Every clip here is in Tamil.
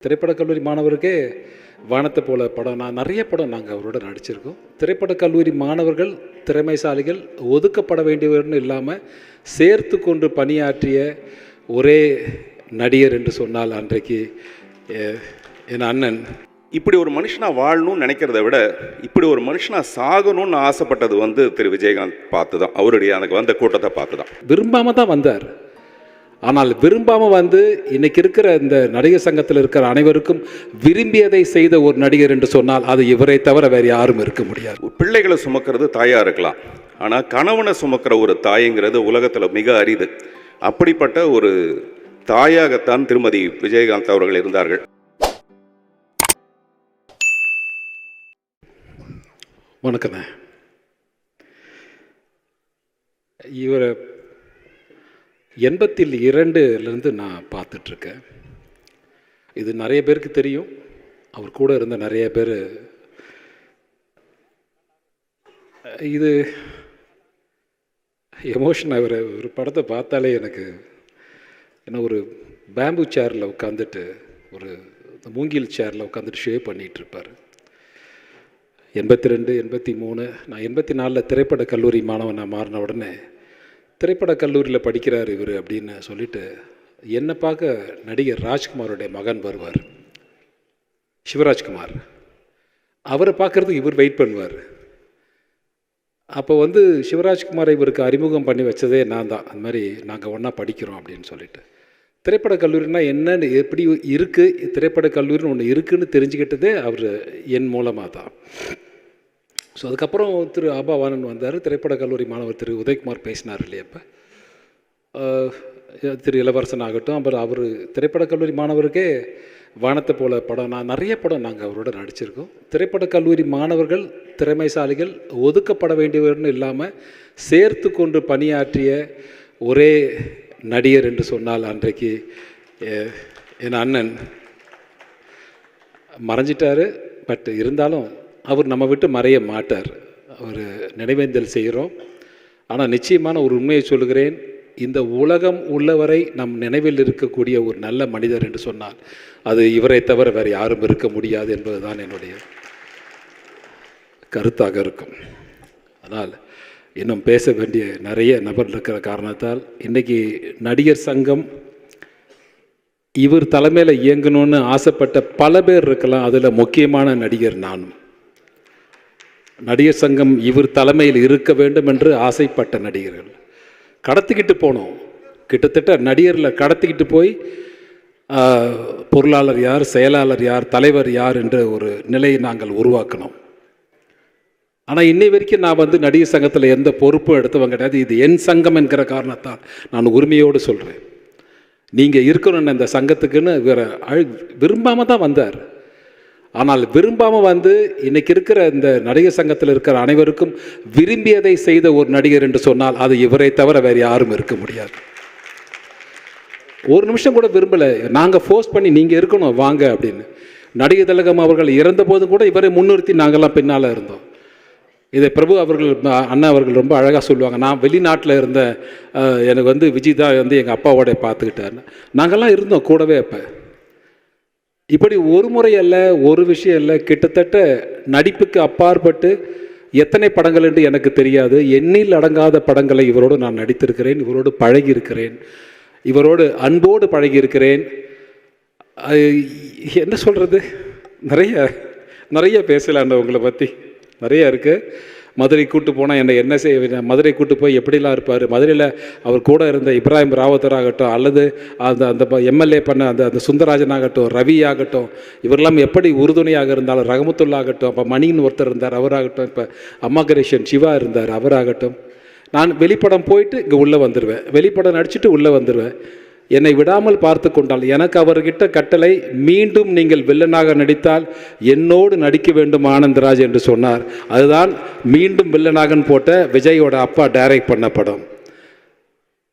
திரைப்படக் கல்லூரி மாணவருக்கே வானத்தை போல படம், நான் நிறைய படம் நாங்கள் அவரோட நடிச்சிருக்கோம். திரைப்படக் கல்லூரி மாணவர்கள் திறமைசாலிகள், ஒதுக்கப்பட வேண்டியவர்னு இல்லாமல் சேர்த்து கொண்டு பணியாற்றிய ஒரே நடிகர் என்று சொன்னால் அன்றைக்கு என் அண்ணன். இப்படி ஒரு மனுஷனாக வாழணும்னு நினைக்கிறத விட இப்படி ஒரு மனுஷனாக சாகணும்னு ஆசைப்பட்டது திரு விஜயகாந்த் பார்த்து தான், அவருடைய எனக்கு வந்த கூட்டத்தை பார்த்து தான். விரும்பாமல் தான் வந்தார். ஆனால் விரும்பாமல் இன்னைக்கு இருக்கிற இந்த நடிகர் சங்கத்தில் இருக்கிற அனைவருக்கும் விரும்பியதை செய்த ஒரு நடிகர் என்று சொன்னால் அது இவரை தவிர வேறு யாரும் இருக்க முடியாது. பிள்ளைகளை சுமக்கிறது தாயாக இருக்கலாம், ஆனால் கணவனை சுமக்கிற ஒரு தாய்ங்கிறது உலகத்தில் மிக அரிது. அப்படிப்பட்ட ஒரு தாயாகத்தான் திருமதி விஜயகாந்த் அவர்கள் இருந்தார்கள். வணக்கண்ணே. இவரை 82லேருந்து நான் பார்த்துட்ருக்கேன். இது நிறைய பேருக்கு தெரியும், அவர் கூட இருந்த நிறைய பேர். இது எமோஷன். ஒரு படத்தை பார்த்தாலே எனக்கு என்ன, ஒரு பேம்பு சேரில் உட்காந்துட்டு, ஒரு மூங்கில் சேரில் உட்காந்துட்டு ஷேவ் பண்ணிகிட்ருப்பார். 82, 83, நான் 84 திரைப்படக் கல்லூரி மாணவனாக மாறின உடனே திரைப்படக் கல்லூரியில் படிக்கிறார் இவர் அப்படின்னு சொல்லிட்டு என்னை பார்க்க நடிகர் ராஜ்குமாரோடைய மகன் வருவார், சிவராஜ்குமார். அவரை பார்க்குறதுக்கு இவர் வெயிட் பண்ணுவார். அப்போ சிவராஜ்குமாரை இவருக்கு அறிமுகம் பண்ணி வச்சதே நான் தான். அந்த மாதிரி நாங்கள் ஒன்றா படிக்கிறோம் அப்படின்னு சொல்லிட்டு. திரைப்படக் கல்லூரினா என்னன்னு, எப்படி இருக்குது திரைப்படக் கல்லூரின்னு ஒன்று இருக்குதுன்னு தெரிஞ்சுக்கிட்டதே அவர் என் மூலமாக தான். ஸோ அதுக்கப்புறம் திரு ஆபாவானன் வந்தார். திரைப்படக் கல்லூரி மாணவர் திரு உதயகுமார் பேசினார் இல்லையா, இப்போ திரு இளவரசன் ஆகட்டும். அப்புறம் அவர் திரைப்படக் கல்லூரி மாணவருக்கே வானத்தை போல படம், நான் நிறைய படம் நாங்கள் அவரோட நடிச்சிருக்கோம். திரைப்படக் கல்லூரி மாணவர்கள் திறமைசாலிகள், ஒதுக்கப்பட வேண்டியவர்னு இல்லாமல் சேர்த்து கொண்டு பணியாற்றிய ஒரே நடிகர் என்று சொன்னால் அன்றைக்கு என் அண்ணன். மறைஞ்சிட்டார், பட் இருந்தாலும் அவர் நம்ம விட்டு மறைய மாட்டார். அவர் நினைவேந்தல் செய்கிறோம். ஆனால் நிச்சயமான ஒரு உண்மையை சொல்கிறேன், இந்த உலகம் உள்ளவரை நம் நினைவில் இருக்கக்கூடிய ஒரு நல்ல மனிதர் என்று சொன்னால் அது இவரை தவிர வேறு யாரும் இருக்க முடியாது என்பது தான் என்னுடைய கருத்தாக இருக்கும். ஆனால் இன்னும் பேச வேண்டிய நிறைய நபர் இருக்கிற காரணத்தால் இன்றைக்கி நடிகர் சங்கம் இவர் தலைமையில் இயங்கணும்னு ஆசைப்பட்ட பல பேர் இருக்கலாம். அதில் முக்கியமான நடிகர் நானும். நடிகர் சங்கம் இவர் தலைமையில் இருக்க வேண்டும் என்று ஆசைப்பட்ட நடிகர்கள் கடத்திக்கிட்டு போனோம். கிட்டத்தட்ட நடிகரில் கடத்திக்கிட்டு போய் பொருளாளர் யார், செயலாளர் யார், தலைவர் யார் என்ற ஒரு நிலையை நாங்கள் உருவாக்கணும். ஆனால் இன்னை வரைக்கும் நான் நடிகர் சங்கத்தில் எந்த பொறுப்பும் எடுத்தவங்க கிடையாது. இது என் சங்கம் என்கிற காரணத்தால் நான் உரிமையோடு சொல்கிறேன். நீங்கள் இருக்கணும்னு இந்த சங்கத்துக்குன்னு விரும்பாமல் தான் வந்தார். ஆனால் விரும்பாமல் இன்றைக்கி இருக்கிற இந்த நடிகர் சங்கத்தில் இருக்கிற அனைவருக்கும் விரும்பியதை செய்த ஒரு நடிகர் என்று சொன்னால் அது இவரை தவிர வேறு யாரும் இருக்க முடியாது. ஒரு நிமிஷம் கூட விரும்பலை. நாங்கள் ஃபோர்ஸ் பண்ணி நீங்கள் இருக்கணும் வாங்க அப்படின்னு. நடிகர் திலகம் அவர்கள் இறந்தபோது கூட இவரை முன்னிறுத்தி நாங்கள்லாம் பின்னால் இருந்தோம். இதை பிரபு அவர்கள், அண்ணா அவர்கள் ரொம்ப அழகாக சொல்லுவாங்க. நான் வெளிநாட்டில் இருந்தேன், எனக்கு விஜய் தான் எங்கள் அப்பாவோட பார்த்துக்கிட்டார். நாங்கள்லாம் இருந்தோம் கூடவே. அப்போ இப்படி ஒரு முறை அல்ல, ஒரு விஷயம் இல்லை, கிட்டத்தட்ட நடிப்புக்கு அப்பாற்பட்டு எத்தனை படங்கள் என்று எனக்கு தெரியாது, எண்ணில் அடங்காத படங்களை இவரோடு நான் நடித்திருக்கிறேன், இவரோடு பழகியிருக்கிறேன், இவரோடு அன்போடு பழகியிருக்கிறேன். என்ன சொல்கிறது, நிறைய பேசலாண்ட உங்களை பற்றி நிறைய இருக்குது. மதுரை கூட்டு போனால் என்ன செய்ய, மதுரை கூட்டு போய் எப்படிலாம் இருப்பார். மதுரையில் அவர் கூட இருந்த இப்ராஹிம் ராவத்தர் ஆகட்டும், அல்லது அந்த எம்எல்ஏ பண்ண அந்த சுந்தரராஜன் ஆகட்டும், ரவி ஆகட்டும், இவரெல்லாம் எப்படி உறுதுணையாக இருந்தாலும், ரஹமத்துல்லா ஆகட்டும், அப்போ மணின்னு ஒருத்தர் இருந்தார் அவராகட்டும், இப்போ அம்மா கணேசன் சிவா இருந்தார் அவராகட்டும். நான் வெளிப்படம் போயிட்டு இங்கே உள்ளே வந்துடுவேன், வெளிப்படம் நடிச்சுட்டு உள்ளே வந்துடுவேன். என்னை விடாமல் பார்த்து கொண்டால் எனக்கு அவர்கிட்ட கட்டளை, மீண்டும் நீங்கள் வில்லனாக நடித்தால் என்னோடு நடிக்க வேண்டும் ஆனந்தராஜ் என்று சொன்னார். அதுதான் மீண்டும் வில்லனாகன்னு போட்ட விஜயோட அப்பா டைரக்ட் பண்ண படம்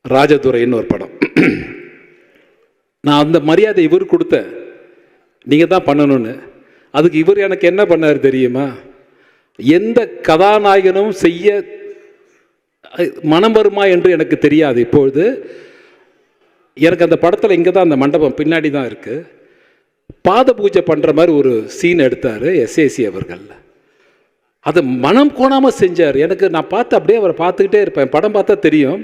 ராஜதுரைன்னு ஒரு படம். நான் அந்த மரியாதை இவர் கொடுத்தேன், நீங்கள் தான் பண்ணணும்னு. அதுக்கு இவர் எனக்கு என்ன பண்ணார் தெரியுமா? எந்த கதாநாயகனும் செய்ய மனம் வருமா என்று எனக்கு தெரியாது. இப்பொழுது எனக்கு அந்த படத்தில் இங்கே தான் அந்த மண்டபம் பின்னாடி தான் இருக்குது. பாத பூஜை பண்ணுற மாதிரி ஒரு சீன் எடுத்தார் எஸ்ஏசி அவர்கள். அது மனம் கோணாமல் செஞ்சார். நான் பார்த்து அப்படியே அவரை பார்த்துக்கிட்டே இருப்பேன். படம் பார்த்தா தெரியும்.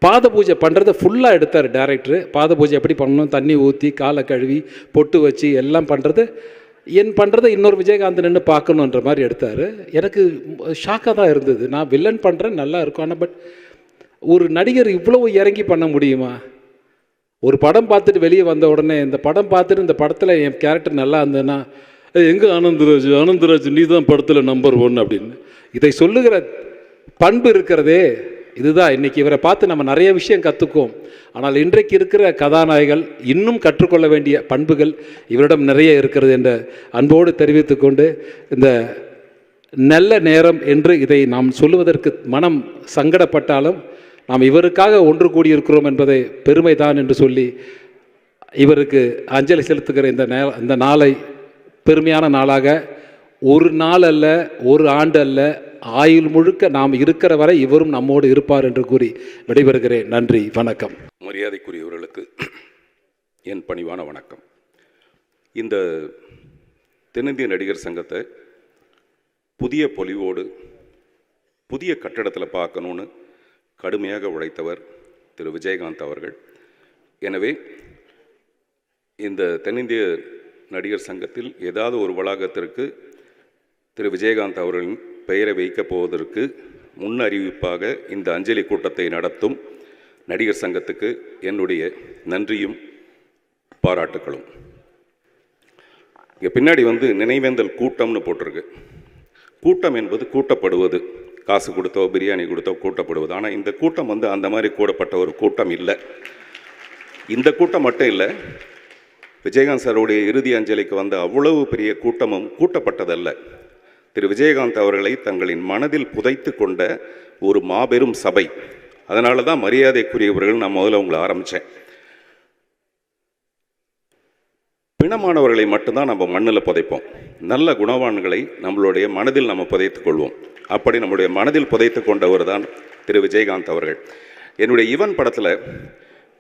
பாத பூஜை பண்ணுறதை ஃபுல்லாக எடுத்தார் டைரக்டர். பாத பூஜை எப்படி பண்ணணும், தண்ணி ஊற்றி காலை கழுவி பொட்டு வச்சு எல்லாம் பண்ணுறது, பண்ணுறதை இன்னொரு விஜயகாந்த் நின்று பார்க்கணுன்ற மாதிரி எடுத்தார். எனக்கு ஷாக்காக தான் இருந்தது. நான் வில்லன் பண்ணுறேன், நல்லா இருக்கும். ஆனால் பட் ஒரு நடிகர் இவ்வளவு இறங்கி பண்ண முடியுமா? ஒரு படம் பார்த்துட்டு வெளியே வந்த உடனே இந்த படம் பார்த்துட்டு இந்த படத்தில் என் கேரக்டர் நல்லா இருந்ததுன்னா, எங்கே ஆனந்தராஜ் நீ தான் படத்தில் நம்பர் 1 அப்படின்னு இதை சொல்லுகிற பண்பு இருக்கிறதே. இதுதான் இன்றைக்கி இவரை பார்த்து நம்ம நிறைய விஷயம் கற்றுக்குவோம். ஆனால் இன்றைக்கு இருக்கிற கதாநாயகர்கள் இன்னும் கற்றுக்கொள்ள வேண்டிய பண்புகள் இவரிடம் நிறைய இருக்கிறது என்ற அன்போடு தெரிவித்துக்கொண்டு, இந்த நல்ல நேரம் என்று இதை நாம் சொல்லுவதற்கு மனம் சங்கடப்பட்டாலும் நாம் இவருக்காக ஒன்று கூடியிருக்கிறோம் என்பதை பெருமைதான் என்று சொல்லி இவருக்கு அஞ்சலி செலுத்துகிற இந்த நாளை பெருமையான நாளாக, ஒரு நாள் அல்ல, ஒரு ஆண்டு அல்ல, ஆயுள் முழுக்க நாம் இருக்கிற வரை இவரும் நம்மோடு இருப்பார் என்று கூறி விடைபெறுகிறேன். நன்றி, வணக்கம். மரியாதைக்குரியவர்களுக்கு என் பணிவான வணக்கம். இந்த தென்னிந்திய நடிகர் சங்கத்தை புதிய பொலிவோடு புதிய கட்டடத்தில் பார்க்கணுன்னு கடுமையாக உழைத்தவர் திரு விஜயகாந்த் அவர்கள். எனவே இந்த தென்னிந்திய நடிகர் சங்கத்தில் ஏதாவது ஒரு வளாகத்திற்கு திரு விஜயகாந்த் அவர்களின் பெயரை வைக்கப் போவதற்கு முன் அறிவிப்பாக இந்த அஞ்சலி கூட்டத்தை நடத்தும் நடிகர் சங்கத்துக்கு என்னுடைய நன்றியும் பாராட்டுக்களும். இங்கே பின்னாடி நினைவேந்தல் கூட்டம்னு போட்டிருக்கு. கூட்டம் என்பது கூட்டப்படுவது, காசு கொடுத்தோ பிரியாணி கொடுத்தோ கூட்டப்படுவது. ஆனால் இந்த கூட்டம் அந்த மாதிரி கூடப்பட்ட ஒரு கூட்டம் இல்லை. இந்த கூட்டம் மட்டும் இல்லை, விஜயகாந்த் சாருடைய இறுதி அஞ்சலிக்கு வந்த அவ்வளவு பெரிய கூட்டமும் கூட்டப்பட்டதல்ல. திரு விஜயகாந்த் அவர்களை தங்களின் மனதில் புதைத்து கொண்ட ஒரு மாபெரும் சபை. அதனால தான் மரியாதைக்குரியவர்கள் நான் முதல்ல உங்களை ஆரம்பித்தேன். பிணமானவர்களை மட்டும்தான் நம்ம மண்ணில் புதைப்போம். நல்ல குணவான்களை நம்மளுடைய மனதில் நம்ம புதைத்துக் கொள்வோம். அப்படி நம்முடைய மனதில் புதைத்து கொண்டவர் தான் திரு விஜயகாந்த் அவர்கள். என்னுடைய ஈவன் படத்தில்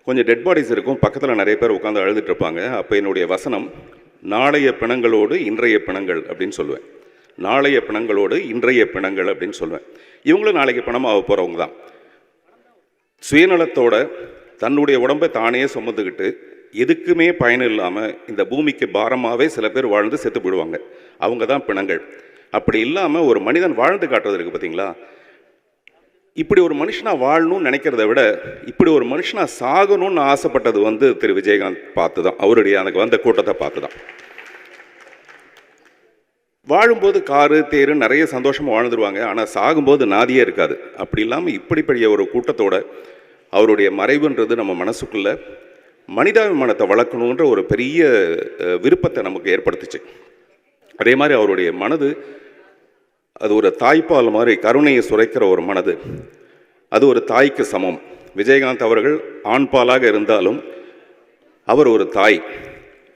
கொஞ்சம் டெட் பாடிஸ் இருக்கும், பக்கத்தில் நிறைய பேர் உட்காந்து அழுதுட்டு இருப்பாங்க. அப்போ என்னுடைய வசனம் நாளைய பிணங்களோடு இன்றைய பிணங்கள் அப்படின்னு சொல்லுவேன். நாளைய பிணங்களோடு இன்றைய பிணங்கள் அப்படின்னு சொல்லுவேன். இவங்களும் நாளைக்கு பிணமாக போகிறவங்க தான். சுயநலத்தோட தன்னுடைய உடம்பை தானே சுமந்துக்கிட்டு எதுக்குமே பயன் இல்லாமல் இந்த பூமிக்கு பாரமாகவே சில பேர் வாழ்ந்து செத்து போயிடுவாங்க. அவங்க தான் பிணங்கள். அப்படி இல்லாமல் ஒரு மனிதன் வாழ்ந்து காட்டுறது இருக்குது பார்த்தீங்களா? இப்படி ஒரு மனுஷனாக வாழணும்னு நினைக்கிறத விட இப்படி ஒரு மனுஷனாக சாகணும்னு ஆசைப்பட்டது திரு விஜயகாந்த் பார்த்து தான், அவருடைய எனக்கு வந்த கூட்டத்தை பார்த்து தான். வாழும்போது காரு தேரு நிறைய சந்தோஷமாக வாழ்ந்துருவாங்க, ஆனால் சாகும்போது நாதியே இருக்காது. அப்படி இல்லாமல் இப்படிப்படிய ஒரு கூட்டத்தோட அவருடைய மறைவுன்றது நம்ம மனசுக்குள்ள மனிதாபிமானத்தை வளர்க்கணுன்ற ஒரு பெரிய விருப்பத்தை நமக்கு ஏற்படுத்துச்சு. அதே மாதிரி அவருடைய மனது அது ஒரு தாய்ப்பால் மாதிரி கருணையை சுரைக்கிற ஒரு மனது. அது ஒரு தாய்க்கு சமம். விஜயகாந்த் அவர்கள் ஆண்பாலாக இருந்தாலும் அவர் ஒரு தாய்.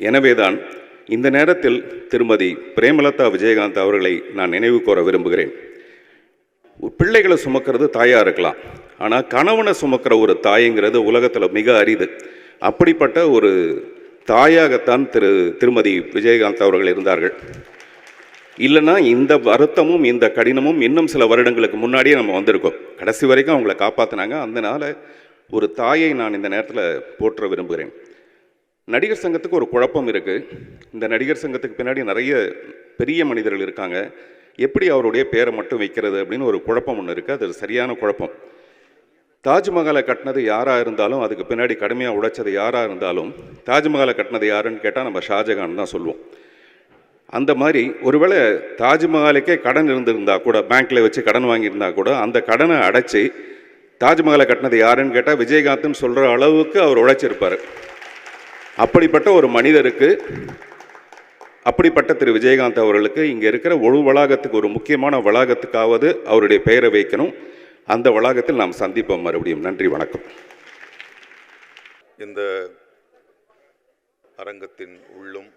எனவே தான் இந்த நேரத்தில் திருமதி பிரேமலதா விஜயகாந்த் அவர்களை நான் நினைவு கூற விரும்புகிறேன். பிள்ளைகளை சுமக்கிறது தாயாக இருக்கலாம், ஆனால் கணவனை சுமக்கிற ஒரு தாய்ங்கிறது உலகத்தில் மிக அரிது. அப்படிப்பட்ட ஒரு தாயாகத்தான் திருமதி விஜயகாந்த் அவர்கள் இருந்தார்கள். இல்லைன்னா இந்த வருத்தமும் இந்த கடினமும் இன்னும் சில வருடங்களுக்கு முன்னாடியே நம்ம வந்திருக்கோம். கடைசி வரைக்கும் அவங்கள காப்பாற்றினாங்க. அதனால் ஒரு தாயை நான் இந்த நேரத்தில் போற்ற விரும்புகிறேன். நடிகர் சங்கத்துக்கு ஒரு குழப்பம் இருக்குது. இந்த நடிகர் சங்கத்துக்கு பின்னாடி நிறைய பெரிய மனிதர்கள் இருக்காங்க. எப்படி அவருடைய பேரை மட்டும் வைக்கிறது அப்படின்னு ஒரு குழப்பம் ஒன்று இருக்குது. அது சரியான குழப்பம். தாஜ்மஹாலை கட்டினது யாராக இருந்தாலும், அதுக்கு பின்னாடி கடுமையாக உழைச்சது யாராக இருந்தாலும், தாஜ்மஹாலை கட்டினது யாருன்னு கேட்டால் நம்ம ஷாஜகான் தான் சொல்லுவோம். அந்த மாதிரி ஒருவேளை தாஜ்மஹாலுக்கே கடன் இருந்திருந்தா கூட, பேங்க்கில் வச்சு கடன் வாங்கியிருந்தா கூட, அந்த கடனை அடைச்சி தாஜ்மஹாலை கட்டினது யாருன்னு கேட்டால் விஜயகாந்த்னு சொல்கிற அளவுக்கு அவர் உழைச்சிருப்பார். அப்படிப்பட்ட ஒரு மனிதருக்கு, அப்படிப்பட்ட திரு விஜயகாந்த் அவர்களுக்கு இங்கே இருக்கிற ஒரு வளாகத்துக்கு, ஒரு முக்கியமான வளாகத்துக்காவது அவருடைய பெயரை வைக்கணும். அந்த வளாகத்தில் நாம் சந்திப்போம் மறுபடியும். நன்றி, வணக்கம். இந்த அரங்கத்தின் உள்ளும்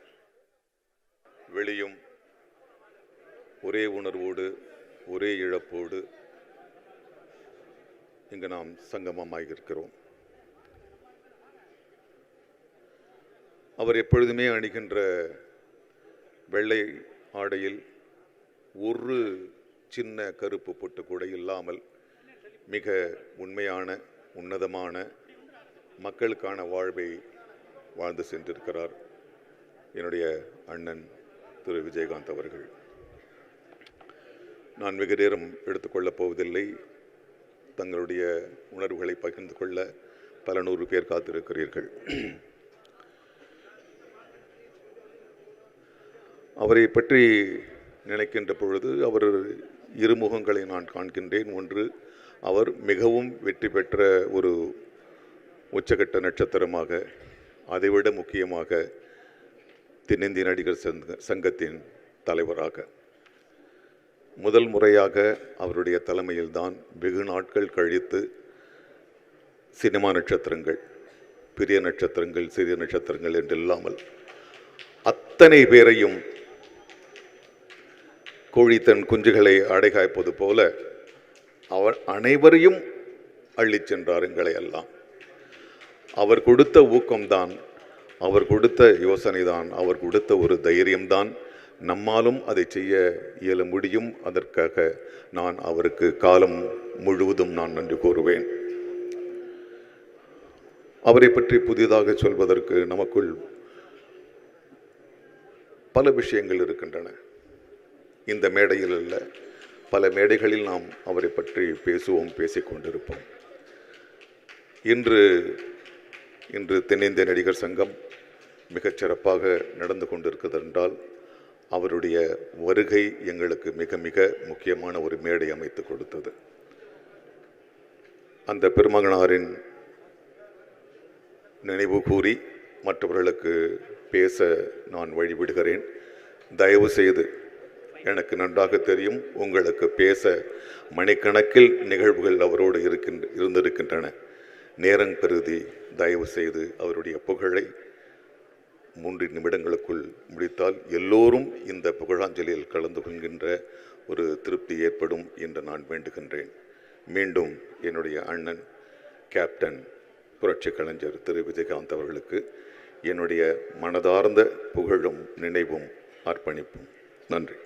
வெளியும் ஒரே உணர்வோடு ஒரே இழப்போடு இங்கு நாம் சங்கமமாகியிருக்கிறோம். அவர் எப்பொழுதுமே அணிகின்ற வெள்ளை ஆடையில் ஒரு சின்ன கருப்பு பொட்டு கூட இல்லாமல் மிக உண்மையான உன்னதமான மக்களுக்கான வாழ்வை வாழ்ந்து சென்றிருக்கிறார் என்னுடைய அண்ணன் திரு விஜயகாந்த் அவர்கள். நான் வெகு நேரம் எடுத்துக்கொள்ளப் போவதில்லை. தங்களுடைய உணர்வுகளை பகிர்ந்து கொள்ள பல நூறு பேர் காத்திருக்கிறீர்கள். அவரை பற்றி நினைக்கின்ற பொழுது அவர் இருமுகங்களை நான் காண்கின்றேன். ஒன்று, அவர் மிகவும் வெற்றி பெற்ற ஒரு உச்சகட்ட நட்சத்திரமாக, அதைவிட முக்கியமாக தென்னிந்திய நடிகர் சங்கத்தின் தலைவராக முதல் முறையாக அவருடைய தலைமையில்தான் வெகு நாட்கள் கழித்து சினிமா நட்சத்திரங்கள், பெரிய நட்சத்திரங்கள், சிறிய நட்சத்திரங்கள் என்று இல்லாமல் அத்தனை பேரையும் கோழி தன் குஞ்சுகளை அடைகாய்ப்பது போல அவர் அனைவரையும் அள்ளிச் சென்றார். எங்களை எல்லாம் அவர் கொடுத்த ஊக்கம்தான், அவர் கொடுத்த யோசனைதான், அவர் கொடுத்த ஒரு தைரியம்தான் நம்மாலும் அதை செய்ய இயல முடியும். அதற்காக நான் அவருக்கு காலம் முழுவதும் நான் நன்றி கூறுவேன். அவரை பற்றி புதிதாக சொல்வதற்கு நமக்குள் பல விஷயங்கள் இருக்கின்றன. இந்த மேடையில் அல்ல, பல மேடைகளில் நாம் அவரை பற்றி பேசுவோம், பேசிக்கொண்டிருப்போம். இன்று தென்னிந்திய நடிகர் சங்கம் மிகச் சிறப்பாக நடந்து கொண்டிருக்கிறது என்றால் அவருடைய வருகை எங்களுக்கு மிக மிக முக்கியமான ஒரு மேடை அமைத்து கொடுத்தது. அந்த பெருமகனாரின் நினைவு கூறி மற்றவர்களுக்கு பேச நான் வழிவிடுகிறேன். தயவு செய்து, எனக்கு நன்றாக தெரியும் உங்களுக்கு பேச மணிக்கணக்கில் நிகழ்வுகள் அவரோடு இருந்திருக்கின்றன. நேரம் கருதி தயவு செய்து அவருடைய புகழை 3 நிமிடங்களுக்குள் முடித்தால் எல்லோரும் இந்த புகழாஞ்சலியில் கலந்து கொள்கின்ற ஒரு திருப்தி ஏற்படும் என்று நான் வேண்டுகின்றேன். மீண்டும் என்னுடைய அண்ணன் கேப்டன் புரட்சி கலைஞர் திரு விஜயகாந்த் அவர்களுக்கு என்னுடைய மனதார்ந்த புகழும் நினைவும் அர்ப்பணிப்பும். நன்றி.